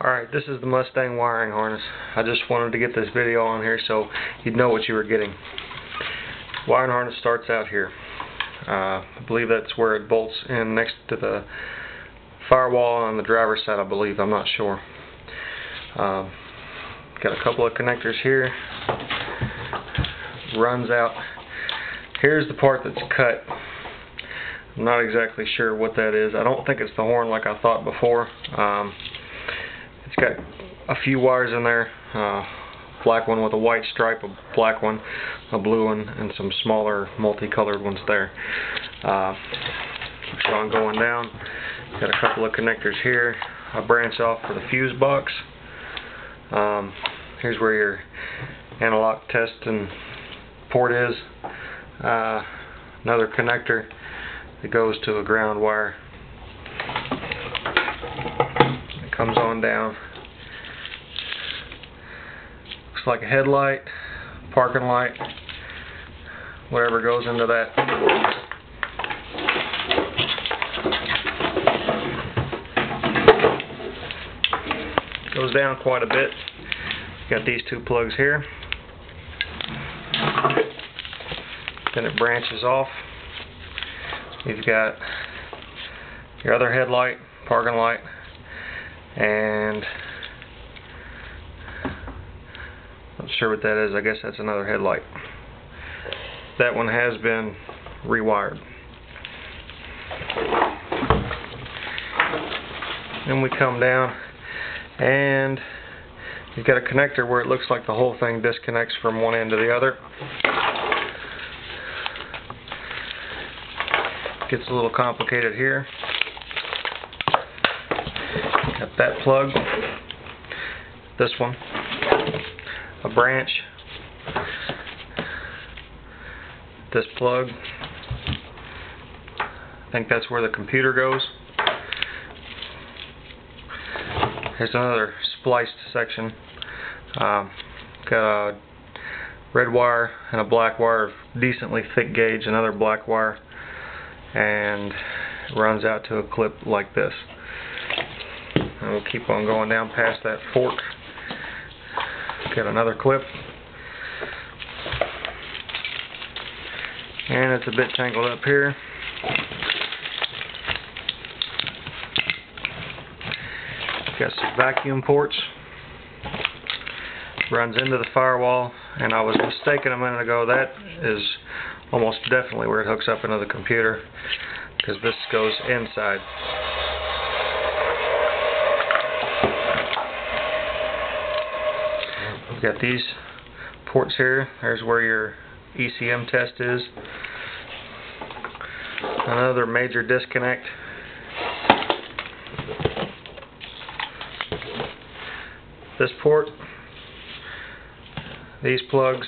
Alright, this is the Mustang wiring harness. I just wanted to get this video on here so you'd know what you were getting. Wiring harness starts out here. I believe that's where it bolts in next to the firewall on the driver's side, I believe. I'm not sure. Got a couple of connectors here. Runs out. Here's the part that's cut. I'm not exactly sure what that is. I don't think it's the horn like I thought before. It's got a few wires in there. Black one with a white stripe, a black one, a blue one, and some smaller multicolored ones there. So I'm going down. Got a couple of connectors here. A branch off for the fuse box. Here's where your analog test and port is. Another connector that goes to a ground wire. It comes on down. Looks like a headlight, parking light, whatever goes into that. Goes down quite a bit. Got these two plugs here. Then it branches off. You've got your other headlight, parking light, and not sure what that is. I guess that's another headlight. That one has been rewired. Then we come down and you've got a connector where it looks like the whole thing disconnects from one end to the other. Gets a little complicated here. Got that plug, this one, a branch, this plug. I think that's where the computer goes. Here's another spliced section. Got a red wire and a black wire of decently thick gauge, another black wire, and it runs out to a clip like this. And we'll keep on going down past that fork. Got another clip, and it's a bit tangled up here. Got some vacuum ports. Runs into the firewall, and I was mistaken a minute ago. That is almost definitely where it hooks up into the computer, because this goes inside. We've got these ports here. There's where your ECM test is. Another major disconnect. This port, these plugs,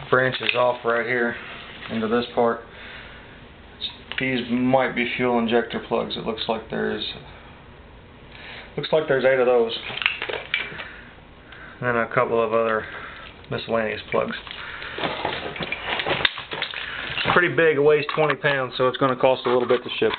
branches off right here into this part. These might be fuel injector plugs. It looks like there's 8 of those, and a couple of other miscellaneous plugs. Pretty big. It weighs 20 pounds, so it's going to cost a little bit to ship.